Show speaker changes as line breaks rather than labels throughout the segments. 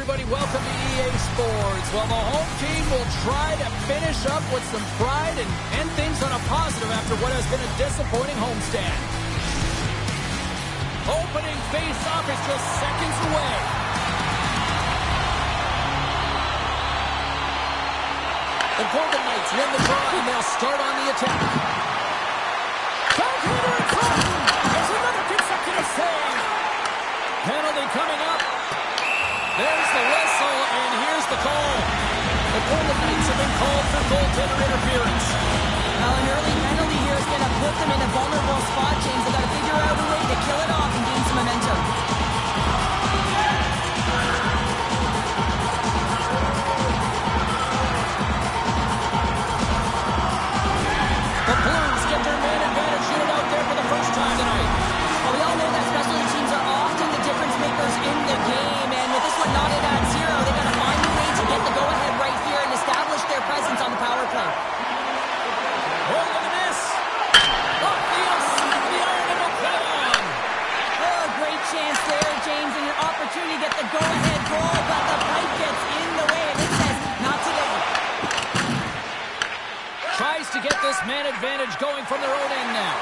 everybody. Welcome to EA Sports. Well, the home team will try to finish up with some pride and end things on a positive after what has been a disappointing homestand. Opening face-off is just seconds away. The Golden Knights win the draw, and they'll start on the attack. Backhander in front. There's another consecutive save. Penalty coming up. There's the whistle, and here's the call. The Golden Knights have been called for goaltender interference.
Now, an early penalty here is going to put them in a vulnerable spot, James. They've got to figure out a way to kill it off and gain some momentum.
The Blues get their man advantage unit out there for the first time tonight.
Well, we all know that specialty teams are often the difference makers in the game, and with this one knotted at 0, they got to find a way to get the go-ahead right here and establish their presence on the power play.
Oh, look at this. Off the outside of the iron and will put it on.
Oh, great chance there, James, and an opportunity to get the go-ahead goal, but the pipe gets in the way, and it says not today.
Tries to get this man advantage going from their own end now.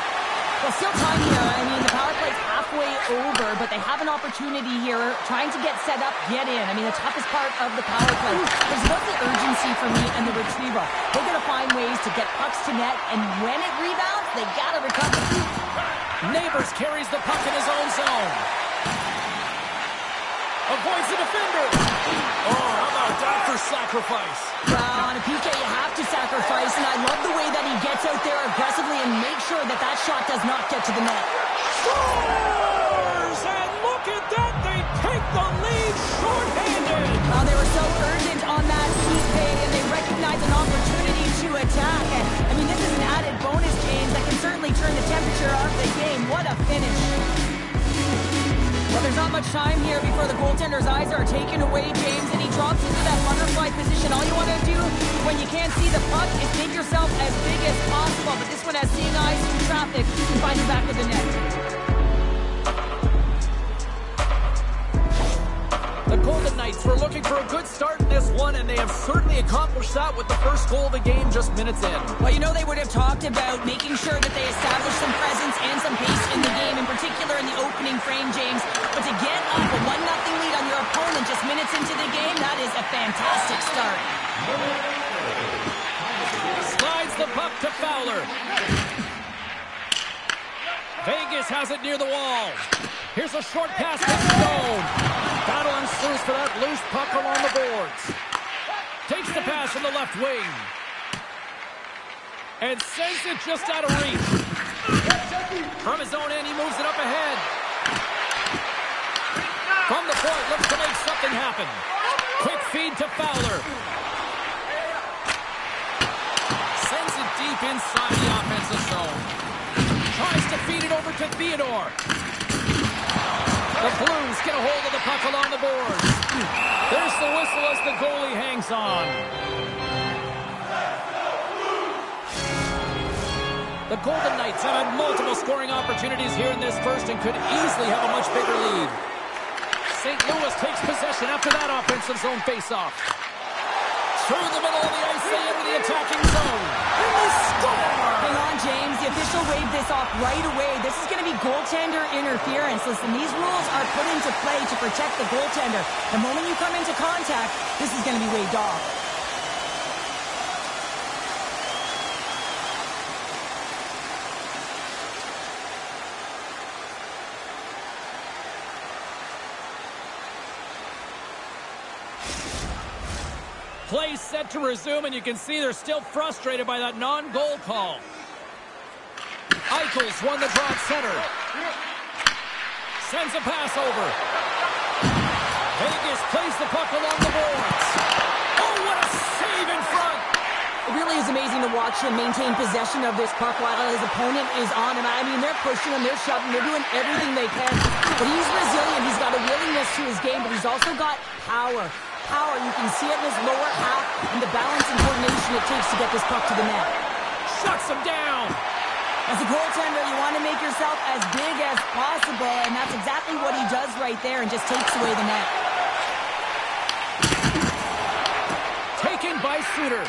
Well, still time here. I mean, the power play's halfway over, but they have an opportunity here trying to get set up, get in. I mean, the toughest part of the power play is about the urgency for me and the retrieval. They're going to find ways to get pucks to net, and when it rebounds, they got to recover.
Neighbors carries the puck in his own zone. Avoids the defender. Oh, how about that for sacrifice?
Well, on a PK, you have to sacrifice, and I love the way that he gets out there aggressively and makes sure that that shot does not get to the net.
Scores! And look at that, they take the lead shorthanded.
They were so urgent on that PK, and they recognized an opportunity to attack. And, I mean, this is an added bonus, James, that can certainly turn the temperature of the game. What a finish. Well, there's not much time here before the goaltender's eyes are taken away, James, and he drops into that butterfly position. All you want to do when you can't see the puck is make yourself as big as possible, but this one has seeing eyes through traffic and find your back of the net.
The Golden Knights were looking for a good start in this one, and they have certainly accomplished that with the first goal of the game just minutes in.
Well, you know they would have talked about making sure that they establish some presence and some pace in the game, in particular in the opening frame, James. But to get up a 1-0 lead on your opponent just minutes into the game, that is a fantastic start.
Slides the puck to Fowler. Vegas has it near the wall. Here's a short pass to Stone. Battle ensues for that loose puck along the boards. Takes the pass from the left wing. And sends it just out of reach. From his own end, he moves it up ahead. From the point, looks to make something happen. Quick feed to Fowler. Sends it deep inside the offensive zone. Tries to feed it over to Theodore. The Blues get a hold of the puck along the boards. There's the whistle as the goalie hangs on. The Golden Knights have had multiple scoring opportunities here in this first and could easily have a much bigger lead. St. Louis takes possession after that offensive zone faceoff. Through the middle of the ice, they enter the attacking zone. And they score!
Hang on, James. The official waved this off right away. This is going to be goaltender interference. Listen, these rules are put into play to protect the goaltender. The moment you come into contact, this is going to be waved off.
Play set to resume, and you can see they're still frustrated by that non-goal call. Eichels won the draw at center. Sends a pass over. Vegas plays the puck along the boards. Oh, what a save in front!
It really is amazing to watch him maintain possession of this puck while his opponent is on him. I mean, they're pushing him, they're shoving, they're doing everything they can. But he's resilient, he's got a willingness to his game, but he's also got power. You can see it in his lower half and the balance and coordination it takes to get this puck to the net.
Shuts him down.
As a goaltender, you want to make yourself as big as possible, and that's exactly what he does right there and just takes away the net.
in by Suter.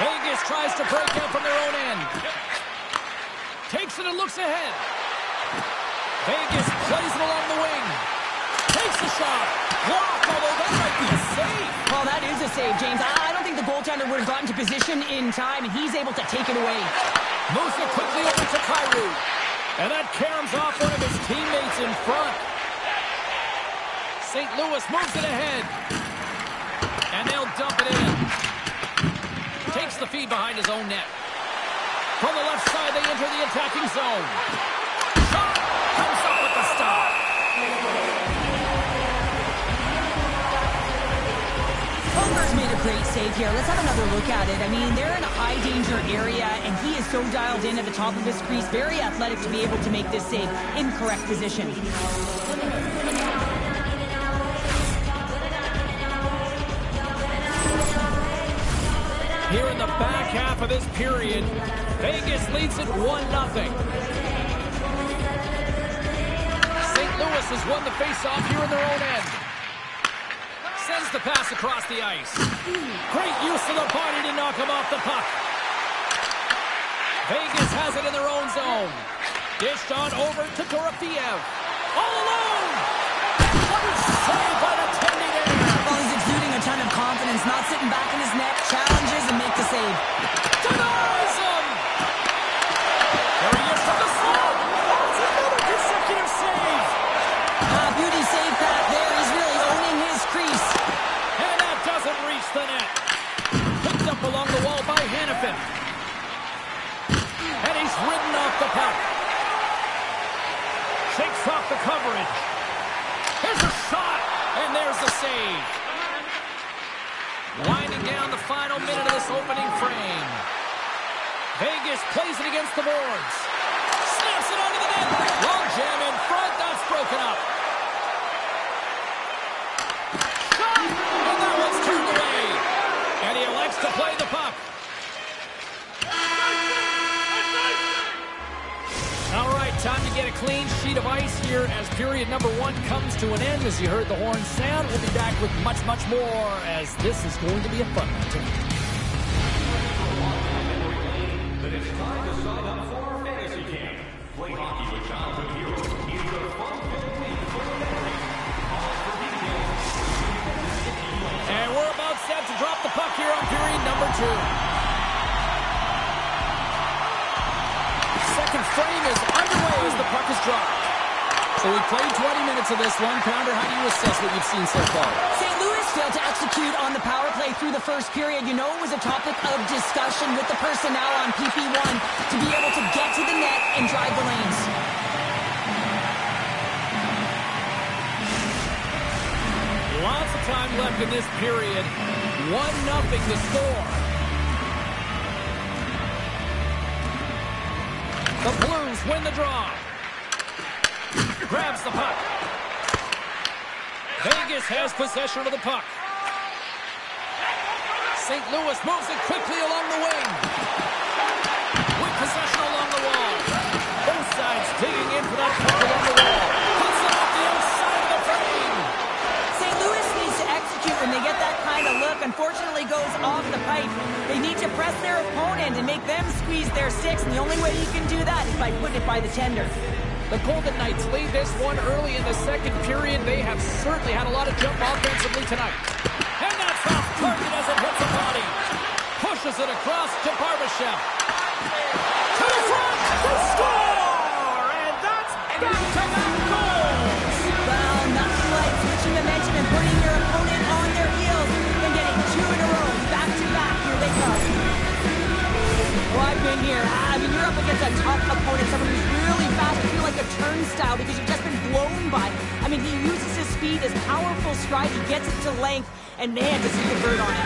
Vegas tries to break out from their own end. Takes it and looks ahead. Vegas plays it along the wing. Takes the shot. Blocked, although that might be a save.
Well, that is a save, James. I don't think the goaltender would have gotten to position in time, and he's able to take it away.
Moves it quickly over to Kyrou. And that caroms off one of his teammates in front. St. Louis moves it ahead. And they'll dump it in. Takes the feed behind his own net. From the left side, they enter the attacking zone. Shot comes up with the stop.
Homer's made a great save here. Let's have another look at it. I mean, they're in a high-danger area, and he is so dialed in at the top of his crease. Very athletic to be able to make this save in correct position.
Here in the back half of this period, Vegas leads it 1-0. St. Louis has won the face-off here in their own end. Sends the pass across the ice. Great use of the body to knock him off the puck. Vegas has it in their own zone. Dished on over to Dorofeev. All alone! What a save by the tending air!
Well, he's exuding a ton of confidence, not sitting back in his net, challenges and make the save.
Denies him! There he is from the slot! That's another consecutive save!
Beauty save path there. He's really owning his crease.
And that doesn't reach the net. Picked up along the wall by Hannafin. And he's ridden off the puck. Shakes off the coverage. Here's a shot, and there's the save. Winding down the final minute of this opening frame. Vegas plays it against the boards. Snaps it onto the net. Long jam in front. That's broken up. Shot! And that one's turned away. And he elects to play the puck. All right, time to get a clean sheet of ice here as period number 1 comes to an end. As you heard the horn sound, we'll be back with much, much more as this is going to be a fun one tonight.
But it's time to sign up for our fantasy camp. Play hockey with childhood heroes. He's the fun-filled league for the memories. Call for details.
And we're about set to drop the puck here on period number 2. Second frame is underway as the puck is dropped. So we played 20 minutes of this one. Pounder, how do you assess what you've seen so far?
St. Louis failed to execute on the power play through the first period. You know it was a topic of discussion with the personnel on PP1 to be able to get to the net and drive the lanes.
Lots of time left in this period. 1-0 the score. The Blues win the draw. Grabs the puck. Vegas has possession of the puck. St. Louis moves it quickly along the wing. With possession along the wall. Both sides digging in for that puck along the wall. Puts it off the outside of the frame.
St. Louis needs to execute when they get that kind of look. Unfortunately goes off the pipe. They need to press their opponent and make them squeeze their sticks, and the only way you can do that is by putting it by the tender.
The Golden Knights lead this one early in the second period. They have certainly had a lot of jump offensively tonight. And that's off target as it hits the body. Pushes it across to Barbashev. To the front! The score! And that's back-to-back goals!
Well, nothing like switching momentum and putting your opponent on their heels and getting 2 in a row. Back-to-back, here they come. Well, I've been here. I mean, you're up against a tough opponent, someone who's really fast. You feel like a turnstile because you've just been blown by. I mean, he uses his speed, his powerful stride. He gets it to length, and man, does he convert on it.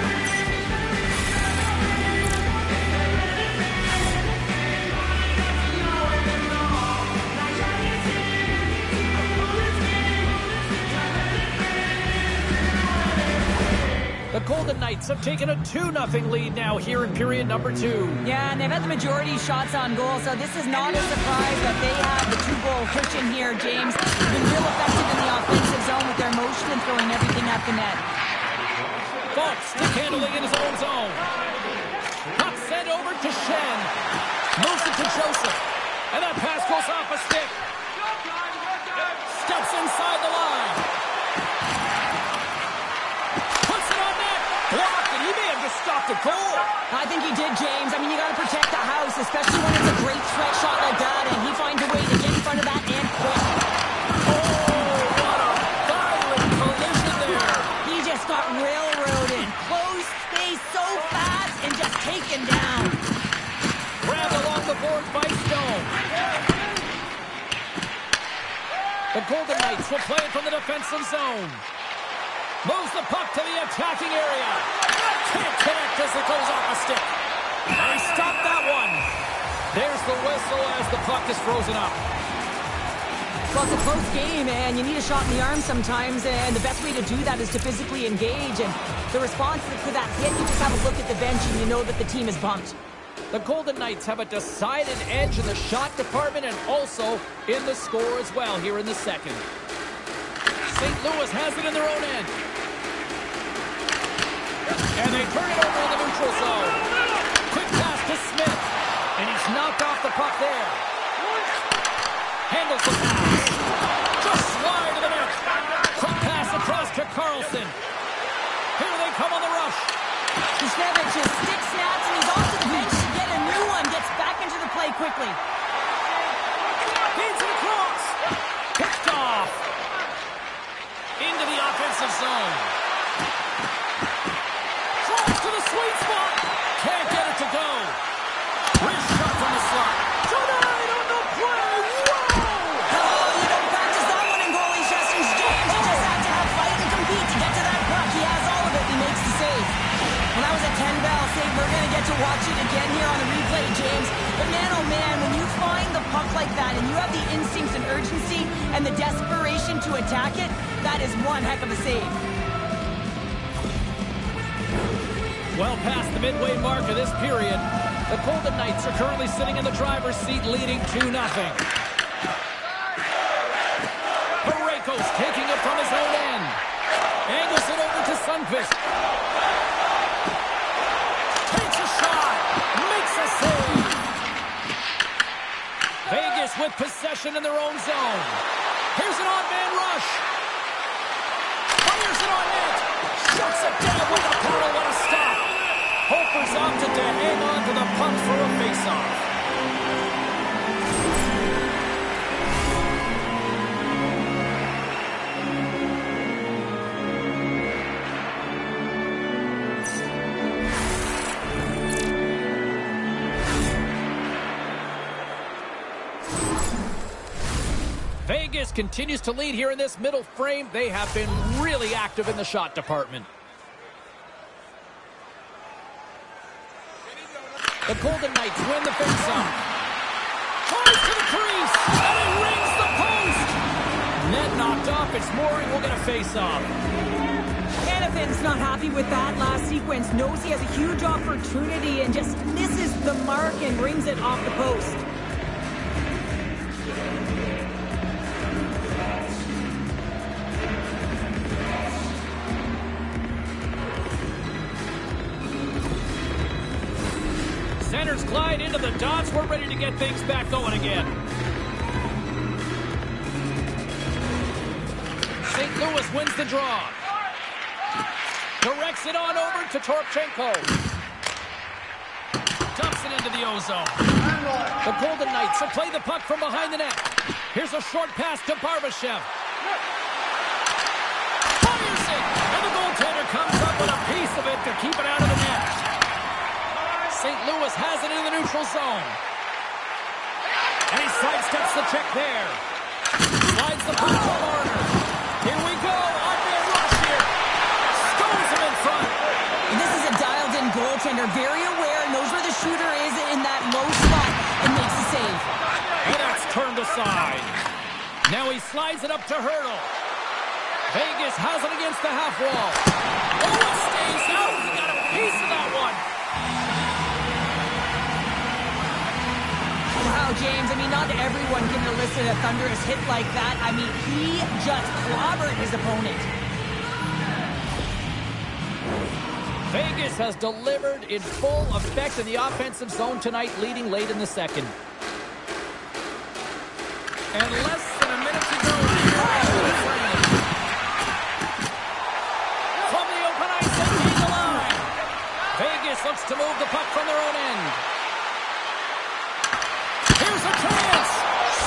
The Golden Knights have taken a 2-0 lead now here in period number 2.
Yeah, and they've had the majority shots on goal, so this is not a surprise that they have the 2-goal cushion here, James. They've been real effective in the offensive zone with their motion and throwing everything at the net.
Falk stick handling in his own zone. Puck sent over to Shen. Moves it to Joseph. And that pass goes off a stick. Steps inside the line. Puts it on net. Blocked, and he may have just stopped a goal.
I think he did, James. I mean, you got to protect the house, especially when it's a great threat shot like that, and he finds a way to get in front of that and quick. Got railroaded. Closed space so fast and just taken down.
Grabbed along the board by Stone. The Golden Knights will play it from the defensive zone. Moves the puck to the attacking area. Can't connect as it goes off a stick. They stopped that one. There's the whistle as the puck is frozen up.
Well, it's a close game, and you need a shot in the arm sometimes, and the best way to do that is to physically engage, and the response to that hit, you just have a look at the bench, and you know that the team is bumped.
The Golden Knights have a decided edge in the shot department and also in the score as well here in the second. St. Louis has it in their own end. And they turn it over in the neutral zone. Quick pass to Smith, and he's knocked off the puck there. Handles the pass. Just wide of the net. Quick pass across to Carlson. Here they come on the rush.
Kushnevich's stick snaps, and he's off to the bench to get a new one. Gets back into the play quickly.
Feeds it across. Picked off. Into the offensive zone. Drives to the sweet spot. Can't get it to go. Wrist shot from the slot. Tonight on the play.
We're going to get to watch it again here on the replay, James. But man, oh man, when you find the puck like that and you have the instincts and urgency and the desperation to attack it, that is one heck of a save.
Well past the midway mark of this period, the Golden Knights are currently sitting in the driver's seat leading 2-0. Parayko's taking it from his own end. Angles it over to Sundqvist. Vegas with possession in their own zone. Here's an odd-man rush. Fires it on net. Shuts it down with a paddle. What a stop. Hofer's opted to hang on to the puck for a face-off. Vegas continues to lead here in this middle frame. They have been really active in the shot department. The Golden Knights win the face-off. Tries to the crease, and it rings the post. Net knocked off. It's Maury will get a face-off.
Hanafin's not happy with that last sequence. Knows he has a huge opportunity and just misses the mark and brings it off the post.
Centers glide into the dots. We're ready to get things back going again. St. Louis wins the draw. Directs it on over to Torchenko. Dumps it into the ozone. The Golden Knights will play the puck from behind the net. Here's a short pass to Barbashev. Fires it! And the goaltender comes up with a piece of it to keep it out of the net. St. Louis has it in the neutral zone. And he sidesteps the check there. Slides the puck to Marner. Here we go. On-man rush here. Stones him in front.
And this is a dialed-in goaltender. Very aware, knows where the shooter is in that low spot and makes the save.
And that's turned aside. Now he slides it up to Hurdle. Vegas has it against the half wall. Oh, it stays out. He got a piece of that one.
Wow, James, I mean, not everyone can elicit a thunderous hit like that. I mean, he just clobbered his opponent.
Vegas has delivered in full effect in the offensive zone tonight, leading late in the second. And less than a minute to go. From the open ice, they gain the line. Vegas looks to move the puck from their own end. Here's a chance.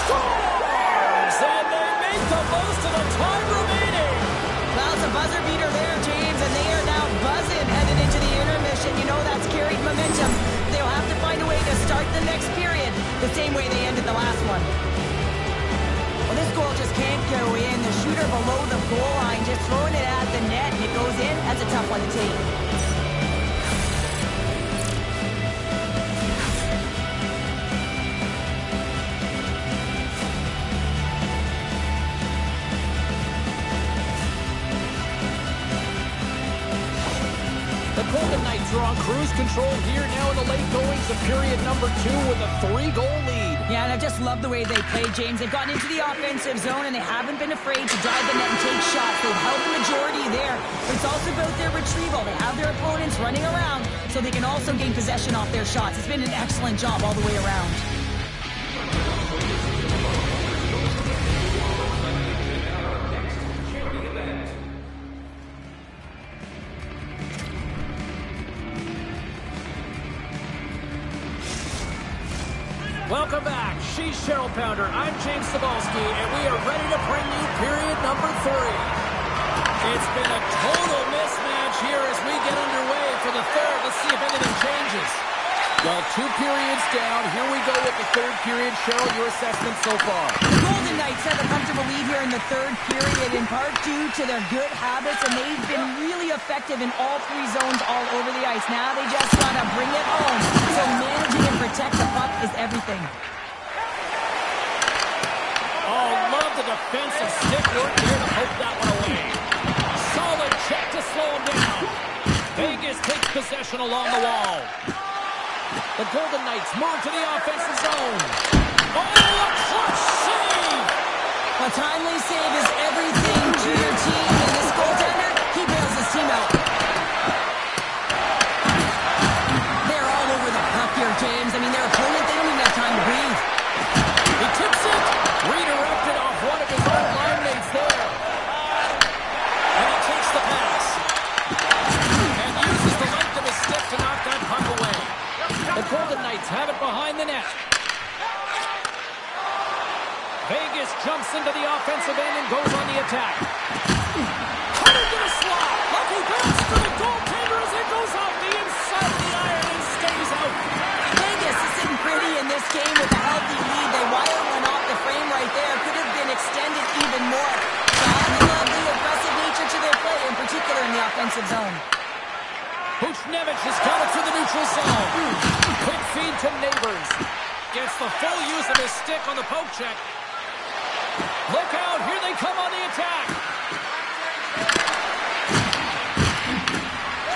Scores! And they make the most of the time remaining.
Well, it's a buzzer beater there, James, and they are now buzzing headed into the intermission. You know that's carried momentum. They'll have to find a way to start the next period the same way they ended the last one. Well, this goal just can't go in. The shooter below the goal line just throwing it at the net, and it goes in. That's a tough one to take.
The Golden Knights are on cruise control here now in the late goings of period number 2 with a 3-goal lead.
Yeah, and I just love the way they play, James. They've gotten into the offensive zone, and they haven't been afraid to drive the net and take shots. They've held the majority there. But it's also about their retrieval. They have their opponents running around, so they can also gain possession off their shots. It's been an excellent job all the way around.
Welcome back. She's Cheryl Pounder. I'm James Cebulski, and we are ready to bring you period number 3. It's been a total mismatch here as we get underway for the third. Let's see if anything changes. Well, 2 periods down. Here we go with the third period. Cheryl, your assessment so far?
The Golden Knights have a comfortable lead here in the third period, in part due to their good habits, and they've been really effective in all 3 zones all over the ice. Now they just gotta bring it home. So managing and protect the puck is everything.
Oh, love the defensive stick work here to poke that one away. Solid check to slow him down. Vegas takes possession along the wall. The Golden Knights move to the offensive zone. Oh, a clutch save!
A timely save is everything to your team, and this goaltender, he bails his team out. They're all over the puck here, James. I mean, their opponent, they don't even have time to breathe.
He tips it. Redirected off one of his own line mates there. And he takes the pass. And uses the length of his stick to knock that puck away. The Golden Knights have it behind the net. Vegas jumps into the offensive end and goes on the attack. Cut into the slot. Lucky pass to the goaltender as it goes off the inside of the iron and stays out.
Vegas is sitting pretty in this game with a healthy lead. They wire one off the frame right there. Could have been extended even more. I love the aggressive nature to their play, in particular in the offensive zone.
Buchnevich has got it to the neutral zone. Quick feed to Neighbors. Gets the full use of his stick on the poke check. Look out, here they come on the attack.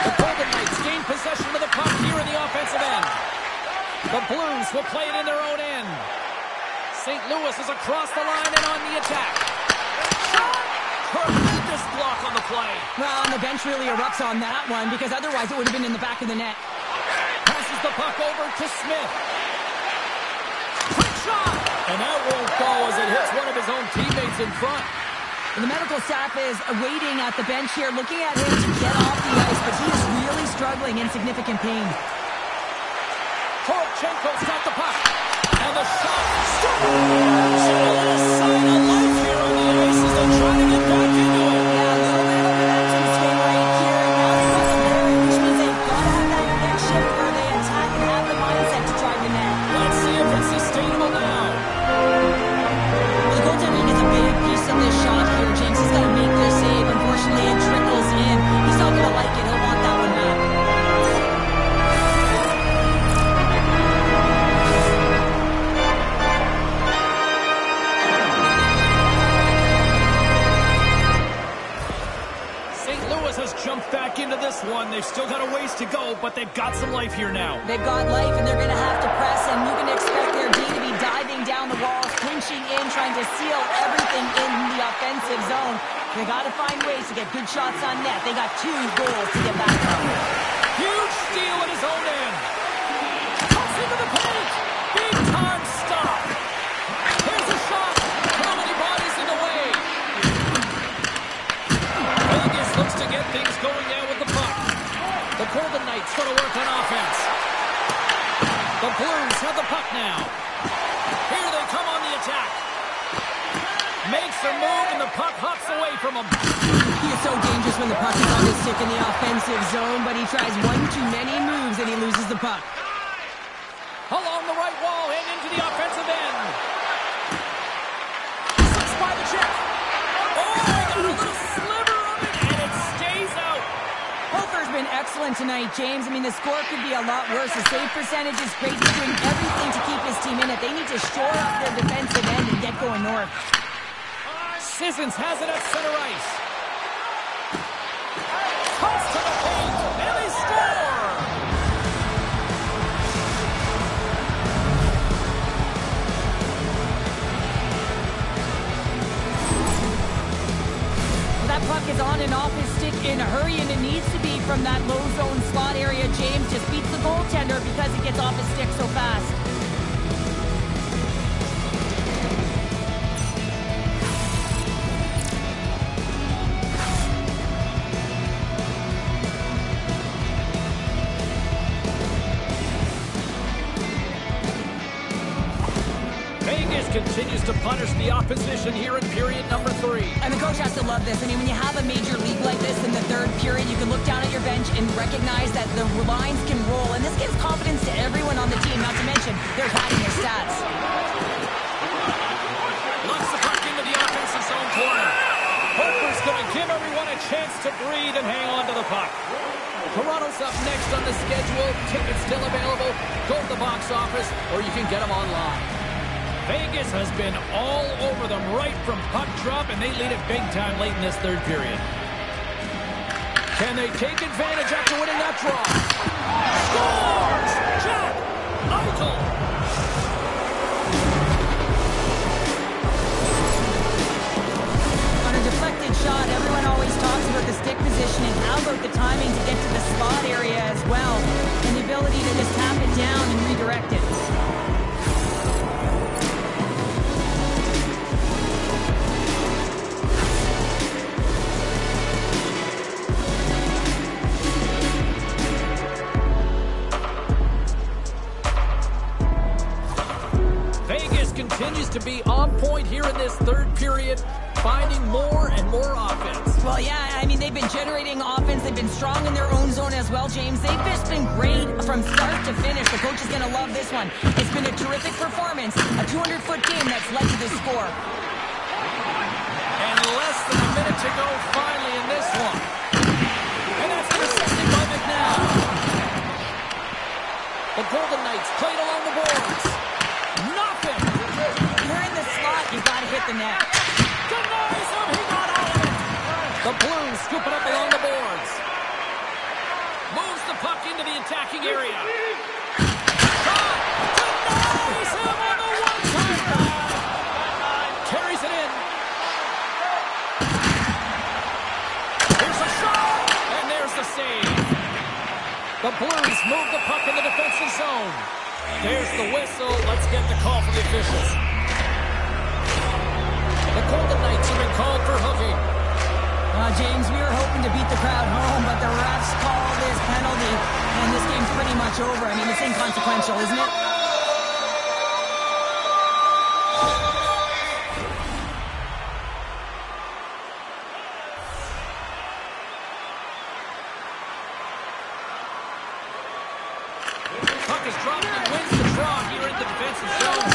The Golden Knights gain possession of the puck here in the offensive end. The Blues will play it in their own end. St. Louis is across the line and on the attack. Shot! Tremendous block on the play.
Well, and the bench really erupts on that one, because otherwise it would have been in the back of the net.
Passes the puck over to Smith. Quick shot! And that won't go as it hits one of his own teammates in front.
And the medical staff is waiting at the bench here, looking at him to get off the ice, but he is really struggling in significant pain.
Porchenko's got the puck. And the shot scores! A little sign of life here on the ice as they try to get back into it.
Yeah, a little bit of a momentum swing right here, and now the puck's there, which means they've got to have that next shift where they attack and have the mindset to drive the net.
Let's see if it's sustainable now.
Well, the goaltender needs a big piece of this shot here, James. He's got to make this save. Unfortunately, it trickles in. He's not going to like it. He'll want that one back.
Has jumped back into this one. They've still got a ways to go, but they've got some life here now.
They've got life, and they're going to have to press, and you can expect their D to be diving down the walls, pinching in, trying to seal everything in the offensive zone. They got to find ways to get good shots on net. They got 2 goals to get back from.
Huge steal at his own end. Cuts into the paint. Big time stop. Here's a shot. How many bodies in the way? Vegas looks to get things going now with the puck. The Golden Knights going to work on offense. The Blues have the puck now. Here they come on the attack. Makes a move and the puck hops away from him.
He is so dangerous when the puck is on his stick in the offensive zone, but he tries one too many moves and he loses the puck.
Along the right wall and into the offensive end. Slips by the check. Oh, he got a little sliver of it and it stays out.
Hofer's been excellent tonight, James. I mean, the score could be a lot worse. The save percentage is great. He's doing everything to keep his team in it. They need to shore up their defensive end and get going north.
Sissons has it at center ice. Toss to the paint, and they score!
Well, that puck is on and off his stick in a hurry, and it needs to be from that low zone slot area. James just beats the goaltender because it gets off his stick so fast.
Continues to punish the opposition here in period number 3.
And the coach has to love this. I mean, when you have a major league like this in the third period, you can look down at your bench and recognize that the lines can roll. And this gives confidence to everyone on the team, not to mention they're padding their stats.
Looks the puck into the offensive zone corner. Harper's going to give everyone a chance to breathe and hang on to the puck. Toronto's up next on the schedule. Tickets still available. Go to the box office, or you can get them online. Vegas has been all over them right from puck drop, and they lead it big time late in this third period. Can they take advantage after winning that draw? Scores! Jack Eichel!
On a deflected shot, everyone always talks about the stick positioning. How about the timing to get to the slot area as well, and the ability to just tap it down and redirect it.
Continues to be on point here in this third period, finding more and more offense.
Well, yeah, I mean, they've been generating offense. They've been strong in their own zone as well, James. They've just been great from start to finish. The coach is going to love this one. It's been a terrific performance, a 200-foot game that's led to this score.
And less than a minute to go finally in this one. And that's intercepted by McNabb. The Golden Knights played along the boards. Nothing.
You're in the slot, you gotta hit the net.
Denies him, he got all of it. The Blues scoop it up along the boards. Moves the puck into the attacking area. Shot! Denies him on the one-timer. Carries it in. Here's a shot, and there's the save. The Blues move the puck in the defensive zone. There's the whistle. Let's get the call from the officials. The Golden Knights have been called for hooking.
James, we were hoping to beat the crowd home, but the refs call this penalty, and this game's pretty much over. I mean, it's inconsequential, isn't it?
Puck is dropped and wins the draw here in the defensive zone.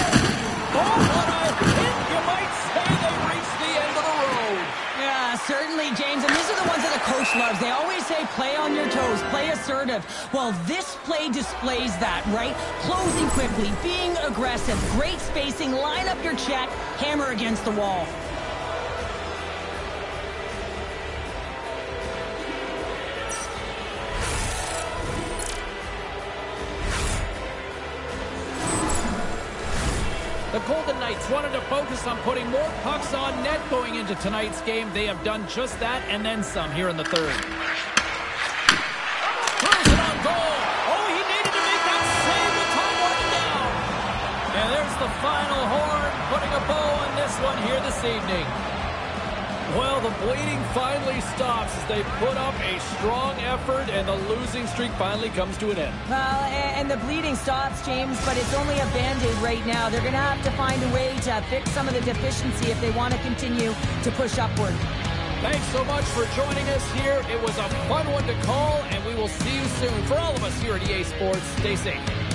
Oh, what a hit! You might say they reached the end of the road.
Yeah, certainly, James. And these are the ones that the coach loves. They always say, play on your toes, play assertive. Well, this play displays that, right? Closing quickly, being aggressive, great spacing, line up your check, hammer against the wall.
The Golden Knights wanted to focus on putting more pucks on net going into tonight's game. They have done just that and then some here in the third. Throws it on goal. Oh, he needed to make that save with time running down. And there's the final horn, putting a bow on this one here this evening. Well, the bleeding finally stops as they put up a strong effort and the losing streak finally comes to an end.
Well, and the bleeding stops, James, but it's only a Band-Aid right now. They're going to have to find a way to fix some of the deficiency if they want to continue to push upward.
Thanks so much for joining us here. It was a fun one to call, and we will see you soon. For all of us here at EA Sports, stay safe.